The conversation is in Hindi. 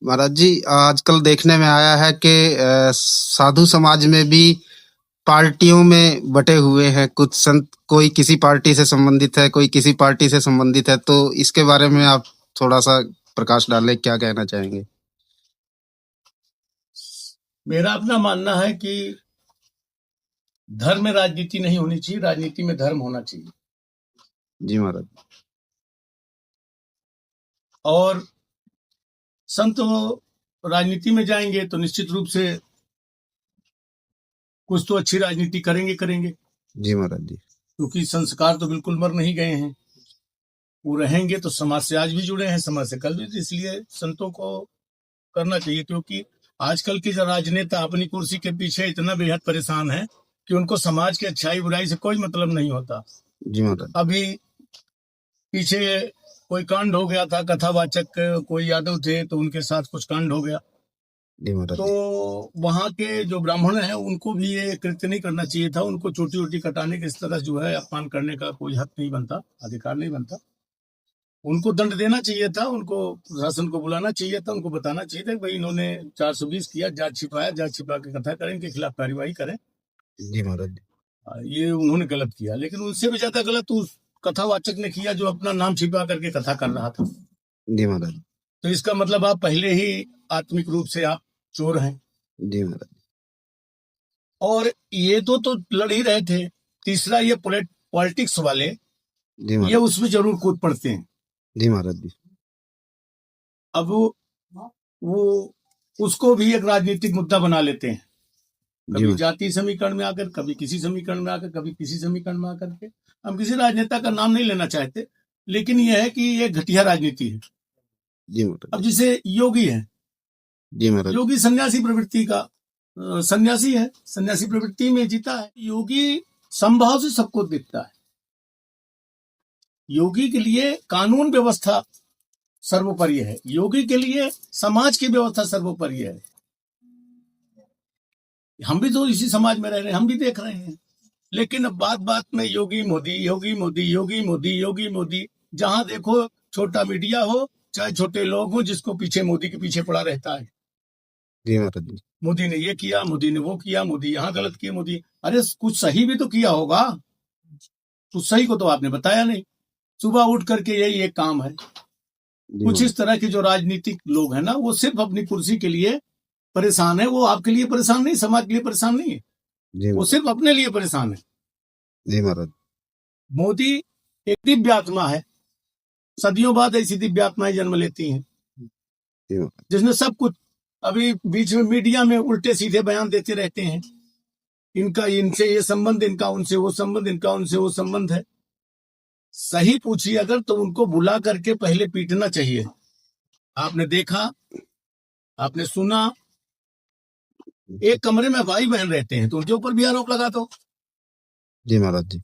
महाराज जी, आजकल देखने में आया है कि साधु समाज में भी पार्टियों में बटे हुए हैं कुछ संत। कोई किसी पार्टी से संबंधित है, कोई किसी पार्टी से संबंधित है। तो इसके बारे में आप थोड़ा सा प्रकाश डालें, क्या कहना चाहेंगे? मेरा अपना मानना है कि धर्म में राजनीति नहीं होनी चाहिए, राजनीति में धर्म होना चाहिए। जी महाराज। और संत राजनीति में जाएंगे तो निश्चित रूप से कुछ तो अच्छी राजनीति करेंगे। जी महाराज जी। क्योंकि संस्कार तो बिल्कुल मर नहीं गए हैं, वो रहेंगे तो समाज से आज भी जुड़े हैं, समाज से कल भी। तो इसलिए संतों को करना चाहिए, क्योंकि आजकल के जो राजनेता अपनी कुर्सी के पीछे इतना बेहद परेशान है कि उनको समाज की अच्छाई बुराई से कोई मतलब नहीं होता। जी महाराज। अभी पीछे कोई कांड हो गया था, कथावाचक कोई यादव थे तो उनके साथ कुछ कांड हो गया। जी महाराज। तो वहां के जो ब्राह्मण हैं उनको भी ये कृत्य नहीं करना चाहिए था। उनको चोटी वोटी कटाने के इस तरह जो है अपमान करने का कोई हक नहीं बनता, अधिकार नहीं बनता। उनको दंड देना चाहिए था, उनको प्रशासन को बुलाना चाहिए था, उनको बताना चाहिए था कि भाई इन्होंने 420 किया, जांच छिपा के कथा करें, इनके खिलाफ कार्यवाही करें। जी महाराज। ये उन्होंने गलत किया, लेकिन उनसे भी ज्यादा गलत उस कथावाचक ने किया जो अपना नाम छिपा करके कथा कर रहा था। जी महाराज। तो इसका मतलब आप पहले ही आत्मिक रूप से आप चोर हैं। जी महाराज। और ये तो लड़ ही रहे थे। तीसरा, ये पॉलिटिक्स वाले जी ये महाराज। उसमें जरूर कूद पड़ते हैं। जी महाराज जी। अब वो उसको भी एक राजनीतिक मुद्दा बना लेते हैं, जी कभी महाराज। जाति समीकरण में आकर, कभी किसी समीकरण में आकर, कभी किसी समीकरण में आकर के। हम किसी राजनेता का नाम नहीं लेना चाहते, लेकिन यह है कि ये घटिया राजनीति है। जी महाराज। अब जैसे योगी है, जी महाराज। योगी सन्यासी प्रवृत्ति का सन्यासी है, सन्यासी प्रवृत्ति में जीता है। योगी संभाव से सबको दिखता है। योगी के लिए कानून व्यवस्था सर्वोपरि है, योगी के लिए समाज की व्यवस्था सर्वोपरि है। हम भी तो इसी समाज में रह रहे हैं, हम भी देख रहे हैं। लेकिन अब बात बात में योगी मोदी, योगी मोदी, योगी मोदी, योगी मोदी। जहां देखो छोटा मीडिया हो चाहे छोटे लोग हो, जिसको पीछे मोदी के पीछे पड़ा रहता है। जी महाराज जी। मोदी ने ये किया, मोदी ने वो किया, मोदी यहाँ गलत किया, मोदी। अरे कुछ सही भी तो किया होगा, कुछ सही को तो आपने बताया नहीं। सुबह उठ करके यही एक काम है। कुछ इस तरह के जो राजनीतिक लोग हैं ना, वो सिर्फ अपनी कुर्सी के लिए परेशान है। वो आपके लिए परेशान नहीं, समाज के लिए परेशान नहीं है, वो सिर्फ अपने लिए परेशान है। जी महाराज। मोदी एक दिव्य आत्मा है, सदियों बाद ऐसी दिव्य आत्माएं जन्म लेती हैं जिसने सब कुछ। अभी बीच में मीडिया में उल्टे सीधे बयान देते रहते हैं, इनका इनसे ये संबंध, इनका उनसे वो संबंध, इनका उनसे वो संबंध है। सही पूछिए अगर तो उनको बुला करके पहले पीटना चाहिए। आपने देखा, आपने सुना, एक कमरे में भाई बहन रहते हैं तो उनके ऊपर भी आरोप लगा दो। जी महाराज जी।